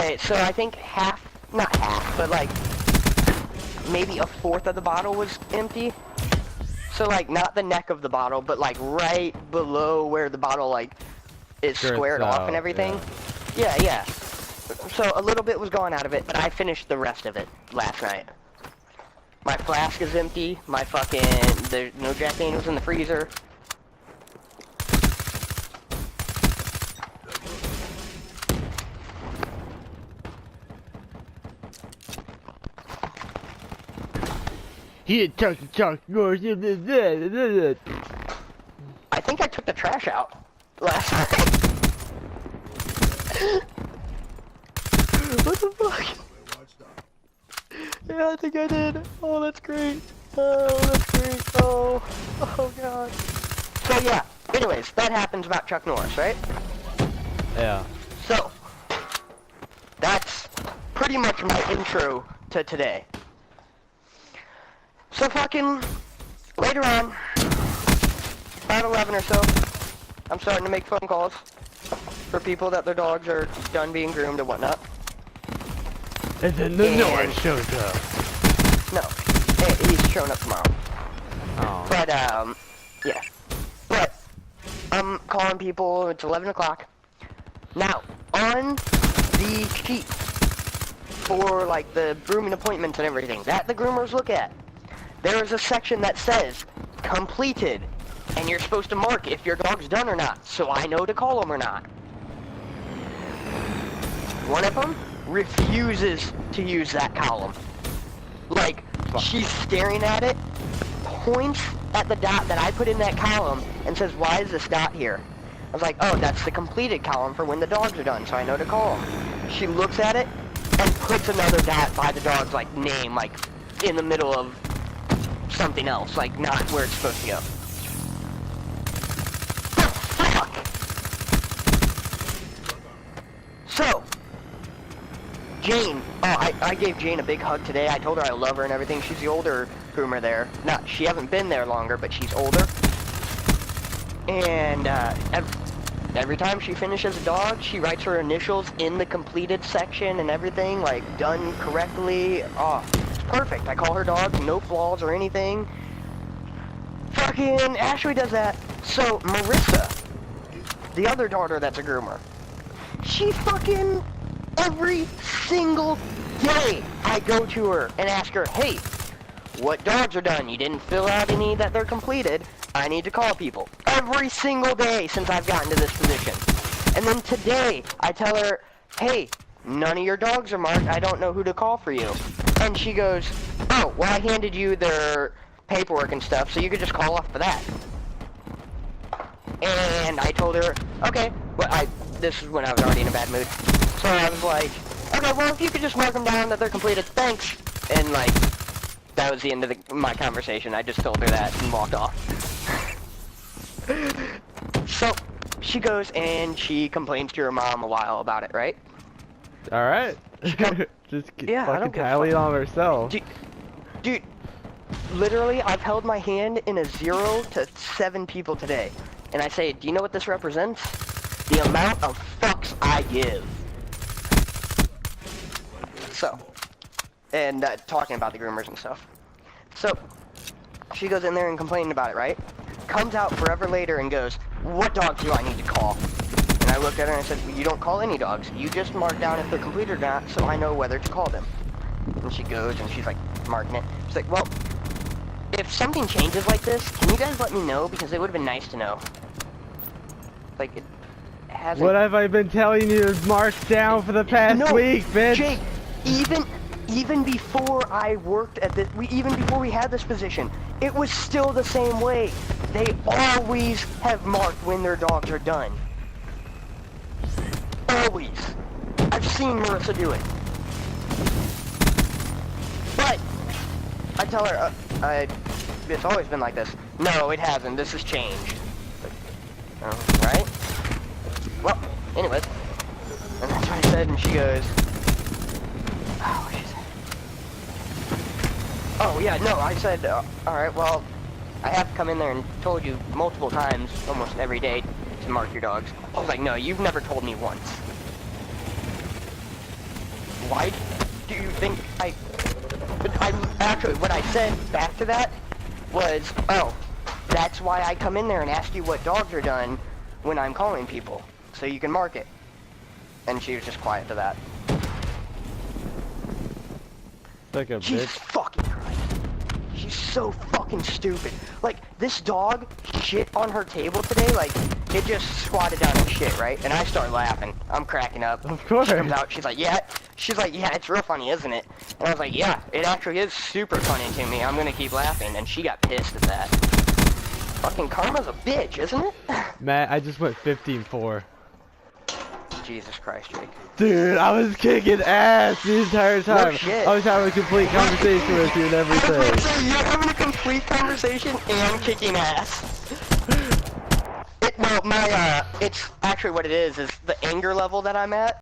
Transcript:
Okay, so I think not half, but like maybe a fourth of the bottle was empty. So like not the neck of the bottle, but like right below where the bottle like is squared off and everything. Yeah. So a little bit was going out of it, but I finished the rest of it last night. My flask is empty. My there's no Jack Daniels in the freezer. He Chuck. I think I took the trash out last night. What the fuck? Yeah, I think I did. Oh, that's great. Oh, that's great. Oh god. So yeah, anyways, that happens about Chuck Norris, right? Yeah. So, that's pretty much my intro to today. So fucking, later on, about 11 or so, I'm starting to make phone calls for people that their dogs are done being groomed and whatnot. And then the Norris shows up. No, he's showing up tomorrow. Oh. But, yeah. But, I'm calling people, it's 11 o'clock. Now, on the sheet for, like, the grooming appointments and everything, that the groomers look at, there is a section that says, completed, and you're supposed to mark if your dog's done or not, so I know to call them or not. One of them refuses to use that column. Like, she's staring at it, points at the dot that I put in that column, and says, why is this dot here? I was like, oh, that's the completed column for when the dogs are done, so I know to call them. She looks at it, and puts another dot by the dog's, like, name, like, in the middle of something else, like, not where it's supposed to go. The fuck? So, Jane, I gave Jane a big hug today. I told her I love her and everything. She's the older groomer there. She hasn't been there longer, but she's older. And every time she finishes a dog, she writes her initials in the completed section and everything, like done correctly. Oh, it's perfect. I call her dog, no flaws or anything. Fucking Ashley does that. So Marissa, the other daughter that's a groomer, she fucking every single day I go to her and ask her, hey, what dogs are done? You didn't fill out any that they're completed. I need to call people. Every single day since I've gotten to this position. And then today, I tell her, hey, none of your dogs are marked. I don't know who to call for you. And she goes, oh, well, I handed you their paperwork and stuff, so you could just call off for that. And I told her, okay, well, this is when I was already in a bad mood. So I was like, okay, well, if you could just mark them down that they're completed, thanks. And, like, that was the end of my conversation. I just told her that and walked off. So, she goes and she complains to her mom a while about it, right? Alright. Just fucking tally on herself. Dude, literally, I've held my hand in a 0 to 7 people today. And I say, do you know what this represents? The amount of fucks I give. So, and talking about the groomers and stuff. So, she goes in there and complaining about it, right? Comes out forever later and goes, what dogs do I need to call? And I looked at her and I said, well, you don't call any dogs. You just mark down if they're completed or not, so I know whether to call them. And she goes and she's like marking it. She's like, well, if something changes like this, can you guys let me know? Because it would have been nice to know. Like, it hasn't... What have I been telling you to mark down for the past week, bitch? Jake, even before I worked at this, even before we had this position, it was still the same way. They always have marked when their dogs are done. Always. I've seen Marissa do it. But I tell her, it's always been like this. No, it hasn't. This has changed. Right? Well, anyways. And that's what I said, and she goes, oh, she said, oh, yeah, no, I said, alright, well, I have come in there and told you multiple times, almost every day, to mark your dogs. I was like, no, you've never told me once. why do you think I actually, what I said back to that was, oh, that's why I come in there and ask you what dogs are done when I'm calling people, so you can mark it. And she was just quiet to that. Like a Jesus bitch. fucking Christ. She's so fucking stupid. Like, this dog shit on her table today, like, it just squatted down and shit, right? And I start laughing. I'm cracking up. Of course. She comes out, she's like, yeah, it's real funny, isn't it? And I was like, yeah, it actually is super funny to me. I'm gonna keep laughing. And she got pissed at that. Fucking karma's a bitch, isn't it? Matt, I just went 15-4. Jesus Christ, Jake. Dude, I was kicking ass the entire time. No shit. I was having a complete conversation with you and everything. So you're having a complete conversation and kicking ass. No, it's actually what it is the anger level that I'm at.